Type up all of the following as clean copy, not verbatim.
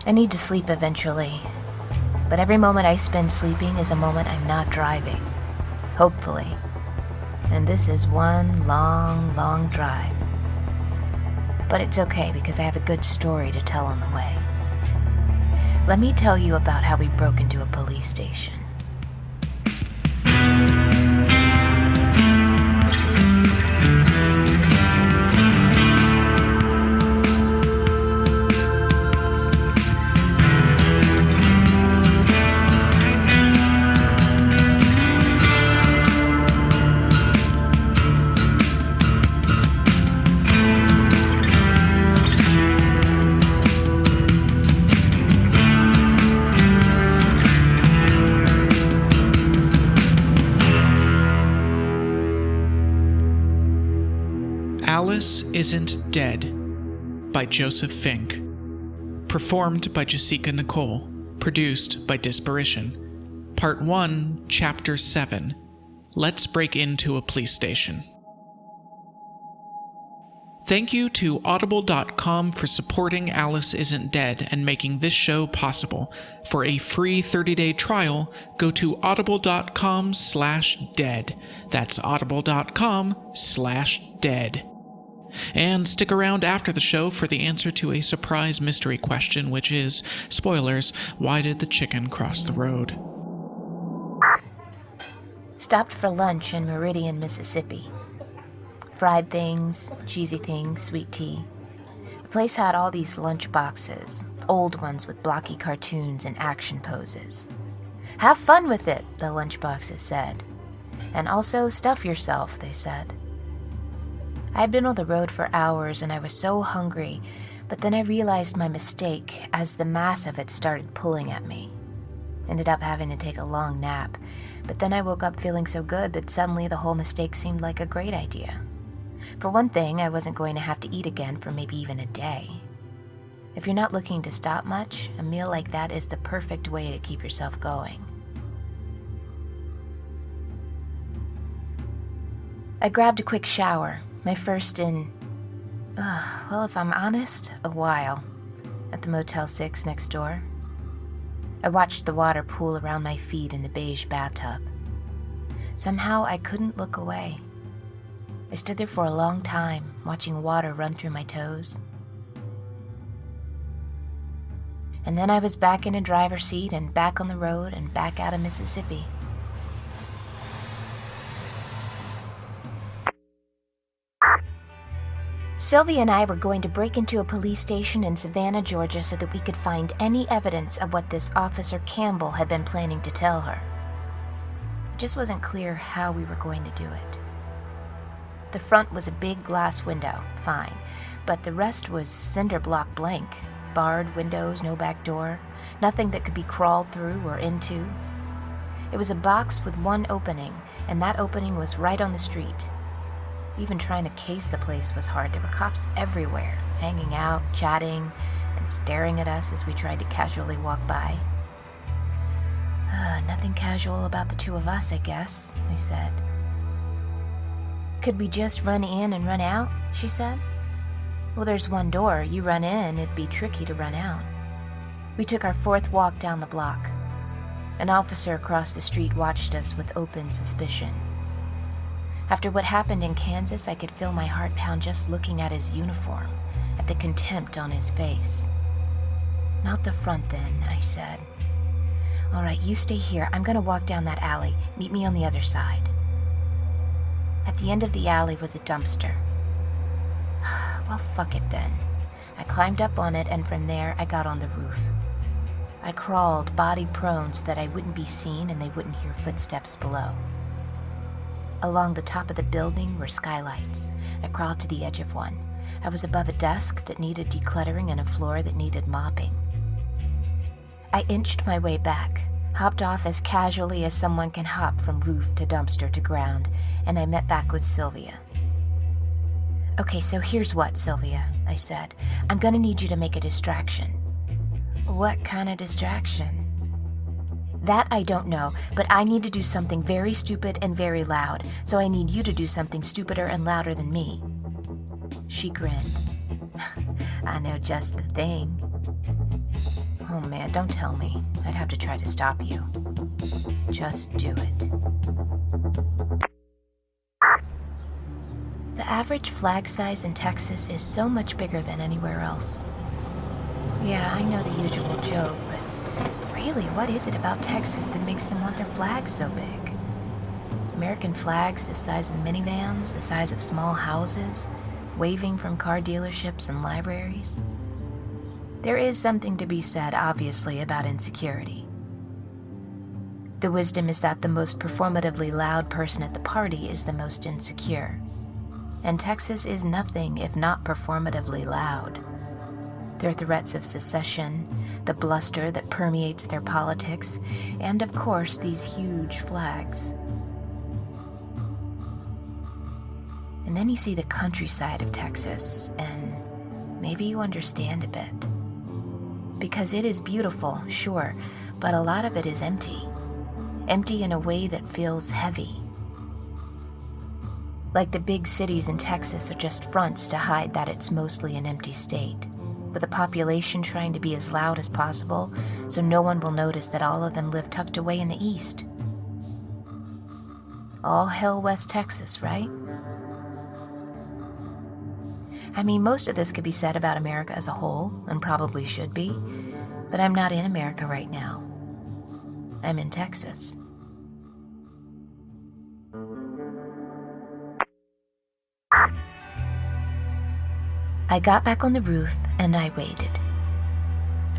I need to sleep eventually, but every moment I spend sleeping is a moment I'm not driving. Hopefully. And this is one long, long drive. But it's okay because I have a good story to tell on the way. Let me tell you about how we broke into a police station. Alice Isn't Dead by Joseph Fink. Performed by Jasika Nicole. Produced by Disparition. Part 1, Chapter 7. Let's Break Into a Police Station. Thank you to Audible.com for supporting Alice Isn't Dead and making this show possible. For a free 30-day trial, go to audible.com/dead. That's audible.com/dead. And stick around after the show for the answer to a surprise mystery question, which is, spoilers, why did the chicken cross the road? Stopped for lunch in Meridian, Mississippi. Fried things, cheesy things, sweet tea. The place had all these lunch boxes, old ones with blocky cartoons and action poses. Have fun with it, the lunch boxes said. And also stuff yourself, they said. I had been on the road for hours and I was so hungry, but then I realized my mistake as the mass of it started pulling at me. Ended up having to take a long nap, but then I woke up feeling so good that suddenly the whole mistake seemed like a great idea. For one thing, I wasn't going to have to eat again for maybe even a day. If you're not looking to stop much, a meal like that is the perfect way to keep yourself going. I grabbed a quick shower, my first in, well, if I'm honest, a while, at the Motel 6 next door. I watched the water pool around my feet in the beige bathtub. Somehow I couldn't look away. I stood there for a long time, watching water run through my toes. And then I was back in a driver's seat and back on the road and back out of Mississippi. Sylvia and I were going to break into a police station in Savannah, Georgia so that we could find any evidence of what this Officer Campbell had been planning to tell her. It just wasn't clear how we were going to do it. The front was a big glass window, fine, but the rest was cinder block blank. Barred windows, no back door, nothing that could be crawled through or into. It was a box with one opening, and that opening was right on the street. Even trying to case the place was hard. There were cops everywhere, hanging out, chatting, and staring at us as we tried to casually walk by. Nothing casual about the two of us, I guess, I said. Could we just run in and run out? She said. Well, there's one door. You run in, it'd be tricky to run out. We took our fourth walk down the block. An officer across the street watched us with open suspicion. After what happened in Kansas, I could feel my heart pound just looking at his uniform, at the contempt on his face. Not the front then, I said. All right, you stay here. I'm going to walk down that alley. Meet me on the other side. At the end of the alley was a dumpster. Well, fuck it then. I climbed up on it, and from there I got on the roof. I crawled, body prone, so that I wouldn't be seen and they wouldn't hear footsteps below. Along the top of the building were skylights. I crawled to the edge of one. I was above a desk that needed decluttering and a floor that needed mopping. I inched my way back, hopped off as casually as someone can hop from roof to dumpster to ground, and I met back with Sylvia. Okay, so here's what, Sylvia, I said. I'm gonna need you to make a distraction. What kind of distraction? That I don't know, but I need to do something very stupid and very loud, so I need you to do something stupider and louder than me. She grinned. I know just the thing. Oh man, don't tell me. I'd have to try to stop you. Just do it. The average flag size in Texas is so much bigger than anywhere else. Yeah, I know the usual joke, but really, what is it about Texas that makes them want their flags so big? American flags the size of minivans, the size of small houses, waving from car dealerships and libraries. There is something to be said, obviously, about insecurity. The wisdom is that the most performatively loud person at the party is the most insecure. And Texas is nothing if not performatively loud. Their threats of secession, the bluster that permeates their politics, and of course these huge flags. And then you see the countryside of Texas, and maybe you understand a bit. Because it is beautiful, sure, but a lot of it is empty. Empty in a way that feels heavy. Like the big cities in Texas are just fronts to hide that it's mostly an empty state, with a population trying to be as loud as possible so no one will notice that all of them live tucked away in the east. All hell West Texas, right? I mean, most of this could be said about America as a whole, and probably should be, but I'm not in America right now. I'm in Texas. I got back on the roof and I waited.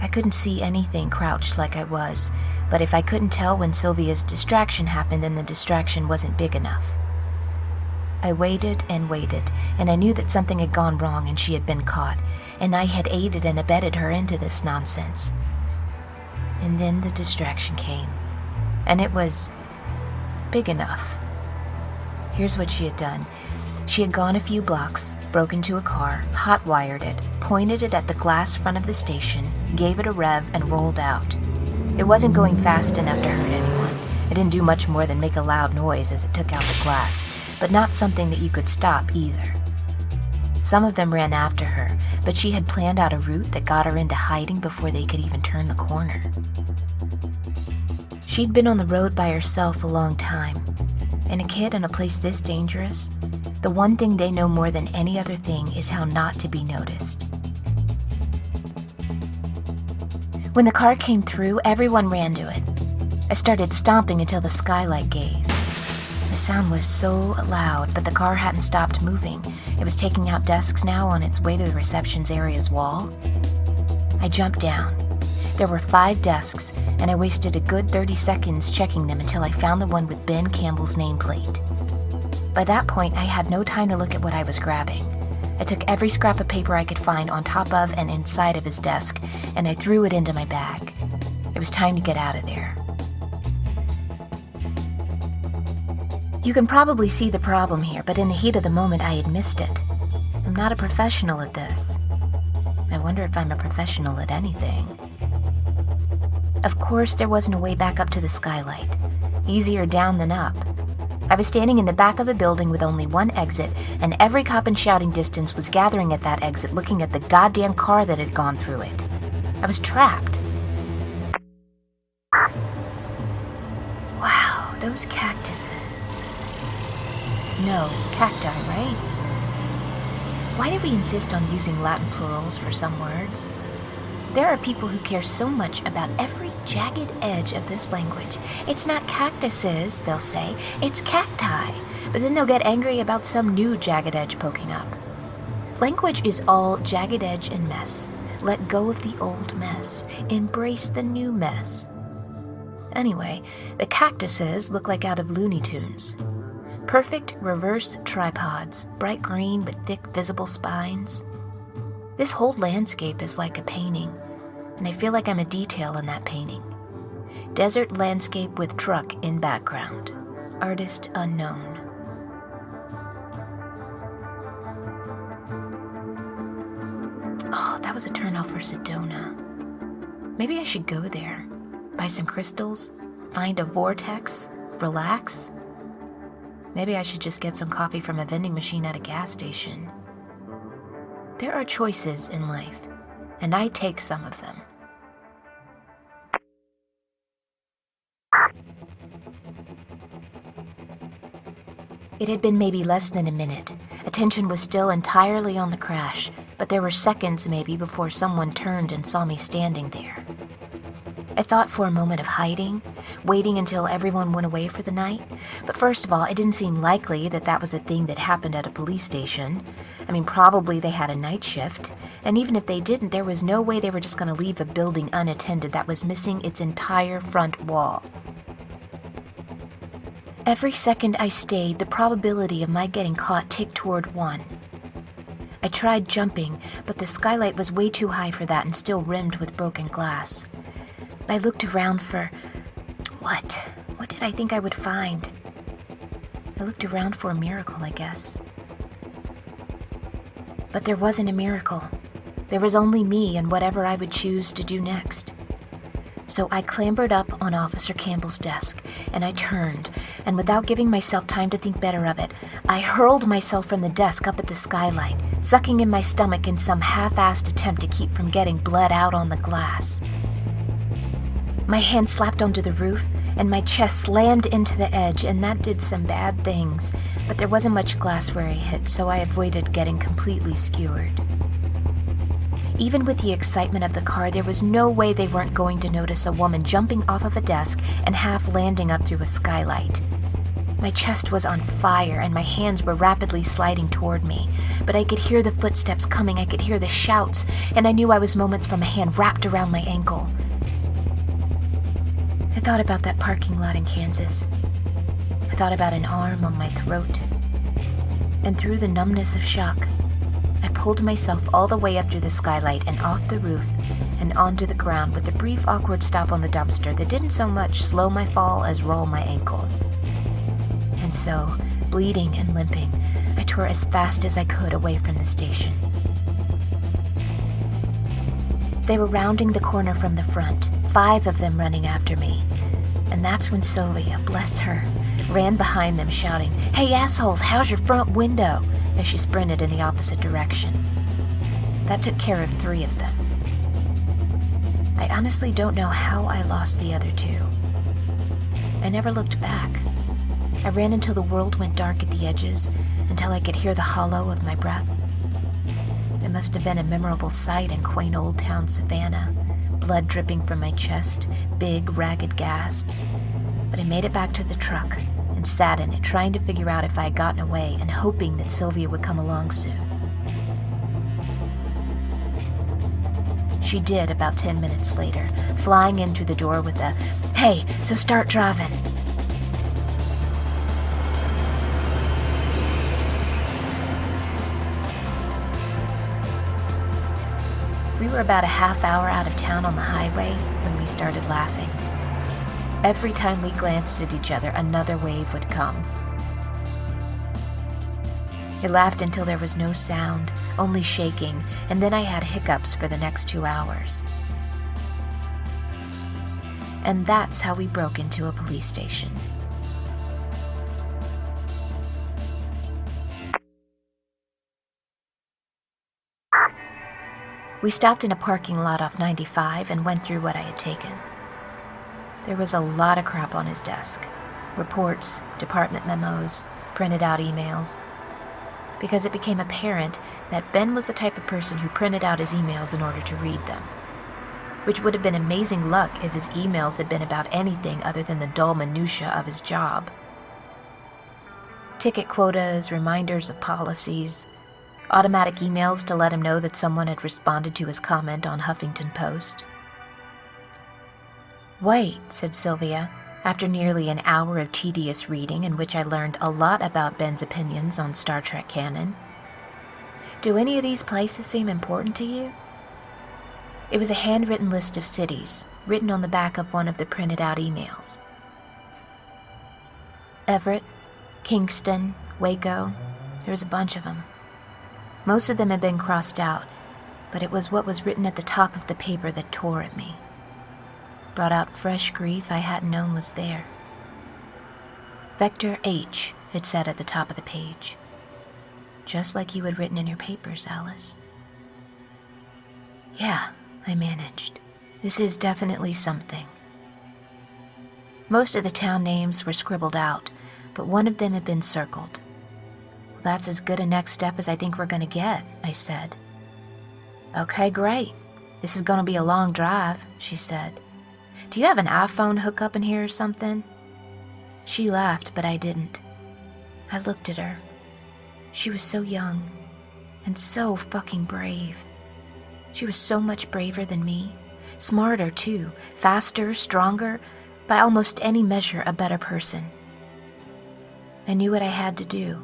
I couldn't see anything crouched like I was, but if I couldn't tell when Sylvia's distraction happened, then the distraction wasn't big enough. I waited, and I knew that something had gone wrong and she had been caught, and I had aided and abetted her into this nonsense. And then the distraction came, and it was big enough. Here's what she had done. She had gone a few blocks, broke into a car, hot-wired it, pointed it at the glass front of the station, gave it a rev, and rolled out. It wasn't going fast enough to hurt anyone. It didn't do much more than make a loud noise as it took out the glass, but not something that you could stop either. Some of them ran after her, but she had planned out a route that got her into hiding before they could even turn the corner. She'd been on the road by herself a long time, and a kid in a place this dangerous, the one thing they know more than any other thing is how not to be noticed. When the car came through, everyone ran to it. I started stomping until the skylight gave. The sound was so loud, but the car hadn't stopped moving. It was taking out desks now on its way to the reception's area's wall. I jumped down. There were 5 desks, and I wasted a good 30 seconds checking them until I found the one with Ben Campbell's nameplate. By that point, I had no time to look at what I was grabbing. I took every scrap of paper I could find on top of and inside of his desk, and I threw it into my bag. It was time to get out of there. You can probably see the problem here, but in the heat of the moment, I had missed it. I'm not a professional at this. I wonder if I'm a professional at anything. Of course, there wasn't a way back up to the skylight. Easier down than up. I was standing in the back of a building with only one exit, and every cop in shouting distance was gathering at that exit looking at the goddamn car that had gone through it. I was trapped. Wow, those cactuses. No, cacti, right? Why do we insist on using Latin plurals for some words? There are people who care so much about every jagged edge of this language. It's not cactuses, they'll say, it's cacti. But then they'll get angry about some new jagged edge poking up. Language is all jagged edge and mess. Let go of the old mess. Embrace the new mess. Anyway, the cactuses look like out of Looney Tunes. Perfect reverse tripods, bright green with thick visible spines. This whole landscape is like a painting, and I feel like I'm a detail in that painting. Desert landscape with truck in background. Artist unknown. Oh, that was a turnoff for Sedona. Maybe I should go there, buy some crystals, find a vortex, relax. Maybe I should just get some coffee from a vending machine at a gas station. There are choices in life, and I take some of them. It had been maybe less than a minute. Attention was still entirely on the crash, but there were seconds maybe before someone turned and saw me standing there. I thought for a moment of hiding, waiting until everyone went away for the night. But first of all, it didn't seem likely that that was a thing that happened at a police station. I mean, probably they had a night shift. And even if they didn't, there was no way they were just going to leave a building unattended that was missing its entire front wall. Every second I stayed, the probability of my getting caught ticked toward 1. I tried jumping, but the skylight was way too high for that and still rimmed with broken glass. I looked around for... What? What did I think I would find? I looked around for a miracle, I guess. But there wasn't a miracle. There was only me and whatever I would choose to do next. So I clambered up on Officer Campbell's desk, and I turned, and without giving myself time to think better of it, I hurled myself from the desk up at the skylight, sucking in my stomach in some half-assed attempt to keep from getting blood out on the glass. My hand slapped onto the roof, and my chest slammed into the edge, and that did some bad things, but there wasn't much glass where I hit, so I avoided getting completely skewered. Even with the excitement of the car, there was no way they weren't going to notice a woman jumping off of a desk and half landing up through a skylight. My chest was on fire, and my hands were rapidly sliding toward me, but I could hear the footsteps coming, I could hear the shouts, and I knew I was moments from a hand wrapped around my ankle. I thought about that parking lot in Kansas. I thought about an arm on my throat. And through the numbness of shock, I pulled myself all the way up through the skylight and off the roof and onto the ground with a brief awkward stop on the dumpster that didn't so much slow my fall as roll my ankle. And so, bleeding and limping, I tore as fast as I could away from the station. They were rounding the corner from the front, 5 of them running after me. And that's when Sylvia, bless her, ran behind them shouting, "Hey assholes, how's your front window?" as she sprinted in the opposite direction. That took care of 3 of them. I honestly don't know how I lost the other 2. I never looked back. I ran until the world went dark at the edges, until I could hear the hollow of my breath. It must have been a memorable sight in quaint old town Savannah, blood dripping from my chest, big, ragged gasps. But I made it back to the truck and sat in it, trying to figure out if I had gotten away and hoping that Sylvia would come along soon. She did about 10 minutes later, flying in through the door with a, "Hey, so start driving." We were about a half hour out of town on the highway when we started laughing. Every time we glanced at each other, another wave would come. I laughed until there was no sound, only shaking, and then I had hiccups for the next 2 hours. And that's how we broke into a police station. We stopped in a parking lot off 95 and went through what I had taken. There was a lot of crap on his desk. Reports, department memos, printed out emails. Because it became apparent that Ben was the type of person who printed out his emails in order to read them. Which would have been amazing luck if his emails had been about anything other than the dull minutiae of his job. Ticket quotas, reminders of policies, automatic emails to let him know that someone had responded to his comment on Huffington Post. "Wait," said Sylvia, after nearly an hour of tedious reading in which I learned a lot about Ben's opinions on Star Trek canon. "Do any of these places seem important to you?" It was a handwritten list of cities, written on the back of one of the printed out emails. Everett, Kingston, Waco, there was a bunch of them. Most of them had been crossed out, but it was what was written at the top of the paper that tore at me. Brought out fresh grief I hadn't known was there. Vector H, it said at the top of the page. Just like you had written in your papers, Alice. "Yeah," I managed. "This is definitely something." Most of the town names were scribbled out, but one of them had been circled. That's as good a next step as I think we're gonna get, I said. Okay, great. This is gonna be a long drive, she said. Do you have an iPhone hookup in here or something? She laughed, but I didn't. I looked at her. She was so young and so fucking brave. She was so much braver than me. Smarter, too. Faster, stronger. By almost any measure, a better person. I knew what I had to do.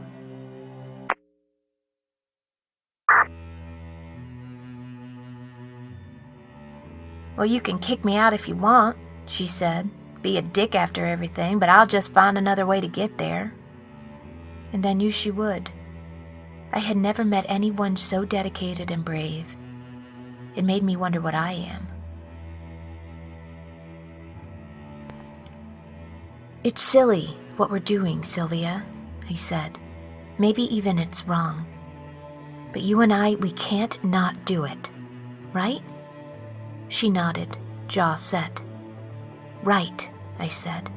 Well, you can kick me out if you want, she said. Be a dick after everything, but I'll just find another way to get there. And I knew she would. I had never met anyone so dedicated and brave. It made me wonder what I am. It's silly what we're doing, Sylvia, I said. Maybe even it's wrong. But you and I, we can't not do it, right? She nodded, jaw set. Right, I said.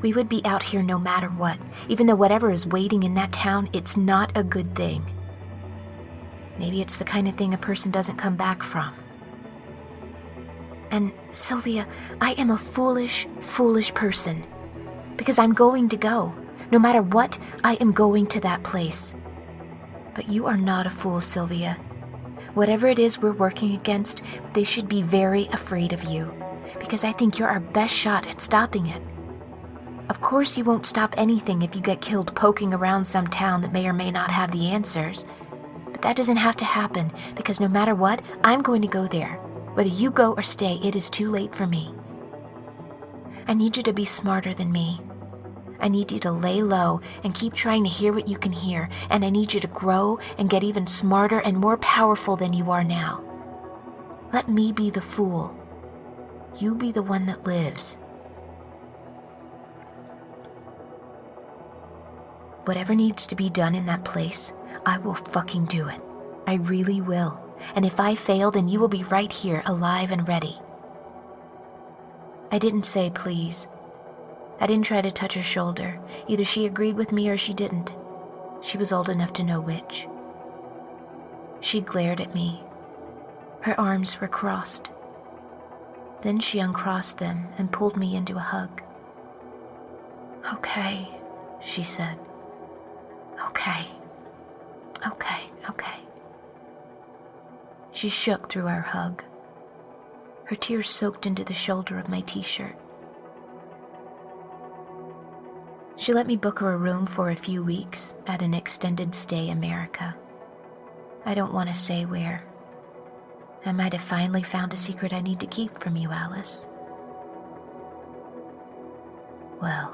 We would be out here no matter what, even though whatever is waiting in that town, it's not a good thing. Maybe it's the kind of thing a person doesn't come back from. And, Sylvia, I am a foolish, foolish person. Because I'm going to go. No matter what, I am going to that place. But you are not a fool, Sylvia. Whatever it is we're working against, they should be very afraid of you. Because I think you're our best shot at stopping it. Of course you won't stop anything if you get killed poking around some town that may or may not have the answers. But that doesn't have to happen, because no matter what, I'm going to go there. Whether you go or stay, it is too late for me. I need you to be smarter than me. I need you to lay low and keep trying to hear what you can hear, and I need you to grow and get even smarter and more powerful than you are now. Let me be the fool. You be the one that lives. Whatever needs to be done in that place, I will fucking do it. I really will. And if I fail, then you will be right here, alive and ready. I didn't say please. I didn't try to touch her shoulder. Either she agreed with me or she didn't. She was old enough to know which. She glared at me. Her arms were crossed. Then she uncrossed them and pulled me into a hug. Okay, she said. Okay. She shook through our hug. Her tears soaked into the shoulder of my t-shirt. She let me book her a room for a few weeks at an extended stay America. I don't want to say where. I might have finally found a secret I need to keep from you, Alice. Well.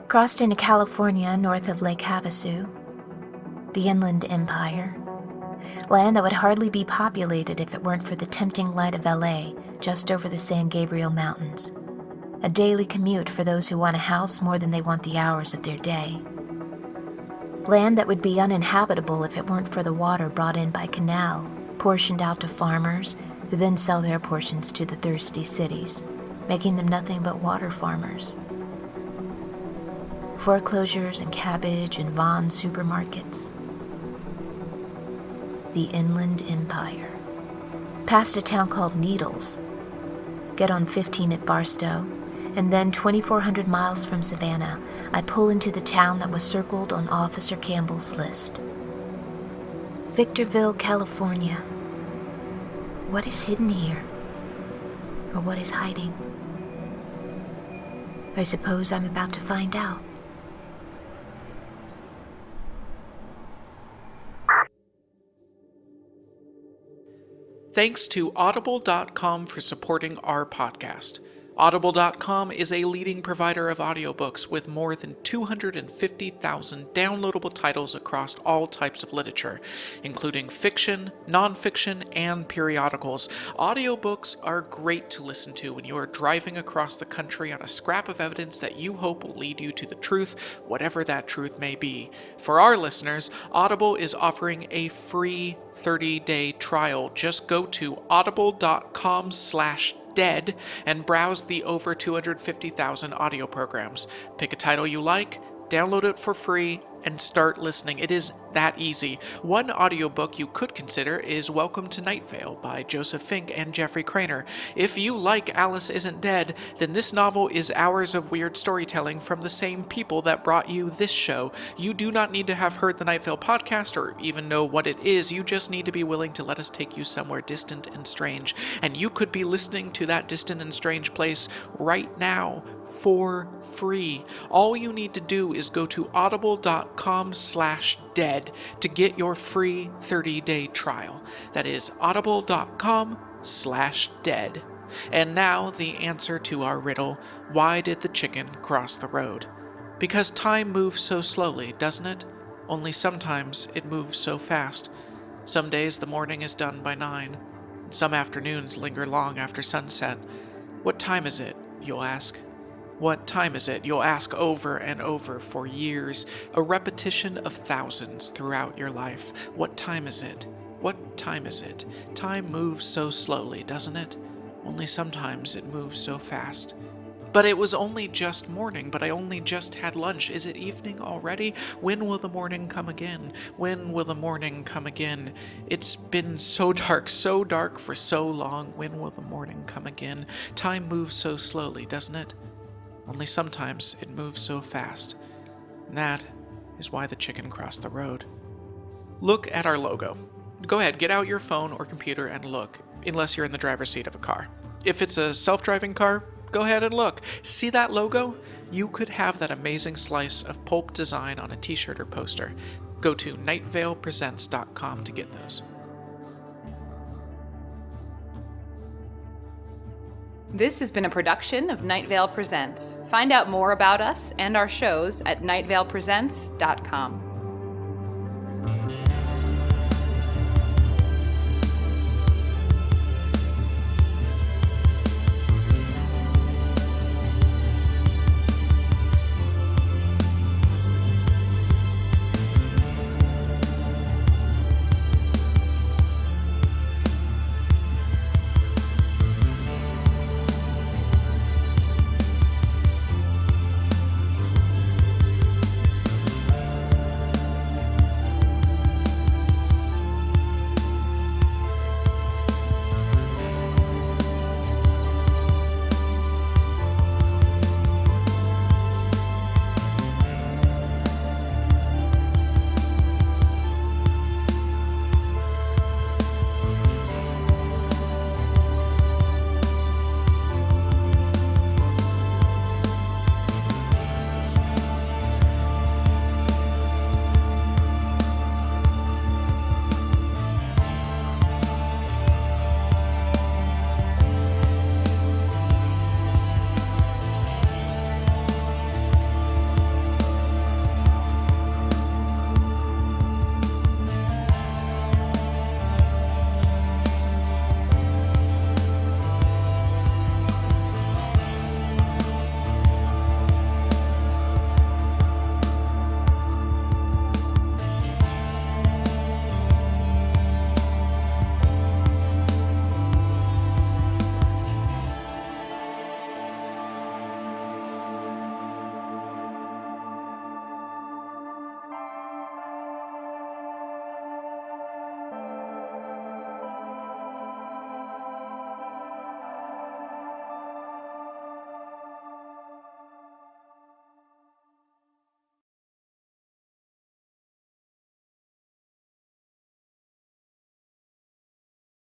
Crossed into California north of Lake Havasu, the Inland Empire, land that would hardly be populated if it weren't for the tempting light of LA just over the San Gabriel Mountains, a daily commute for those who want a house more than they want the hours of their day. Land that would be uninhabitable if it weren't for the water brought in by canal, portioned out to farmers, who then sell their portions to the thirsty cities, making them nothing but water farmers. Foreclosures and cabbage and Vaughn supermarkets. The Inland Empire. Past a town called Needles. Get on 15 at Barstow, and then 2,400 miles from Savannah, I pull into the town that was circled on Officer Campbell's list. Victorville, California. What is hidden here? Or what is hiding? I suppose I'm about to find out. Thanks to Audible.com for supporting our podcast. Audible.com is a leading provider of audiobooks with more than 250,000 downloadable titles across all types of literature, including fiction, nonfiction, and periodicals. Audiobooks are great to listen to when you are driving across the country on a scrap of evidence that you hope will lead you to the truth, whatever that truth may be. For our listeners, Audible is offering a free 30-day trial. Just go to audible.com/dead and browse the over 250,000 audio programs. Pick a title you like, download it for free, and start listening. It is that easy. One audiobook you could consider is Welcome to Night Vale by Joseph Fink and Jeffrey Craner. If you like Alice Isn't Dead, then this novel is hours of weird storytelling from the same people that brought you this show. You do not need to have heard the Night Vale podcast or even know what it is. You just need to be willing to let us take you somewhere distant and strange. And you could be listening to that distant and strange place right now for free. All you need to do is go to audible.com/dead to get your free 30-day trial. That is audible.com/dead. And now the answer to our riddle: why did the chicken cross the road? Because time moves so slowly, doesn't it? Only sometimes it moves so fast. Some days the morning is done by 9. Some afternoons linger long after sunset. What time is it, you'll ask? What time is it? You'll ask over and over for years, a repetition of thousands throughout your life. What time is it? What time is it? Time moves so slowly, doesn't it? Only sometimes it moves so fast. But it was only just morning, but I only just had lunch. Is it evening already? When will the morning come again? When will the morning come again? It's been so dark for so long. When will the morning come again? Time moves so slowly, doesn't it? Only sometimes it moves so fast. And that is why the chicken crossed the road. Look at our logo. Go ahead, get out your phone or computer and look, unless you're in the driver's seat of a car. If it's a self-driving car, go ahead and look. See that logo? You could have that amazing slice of pulp design on a t-shirt or poster. Go to nightvalepresents.com to get those. This has been a production of Night Vale Presents. Find out more about us and our shows at nightvalepresents.com.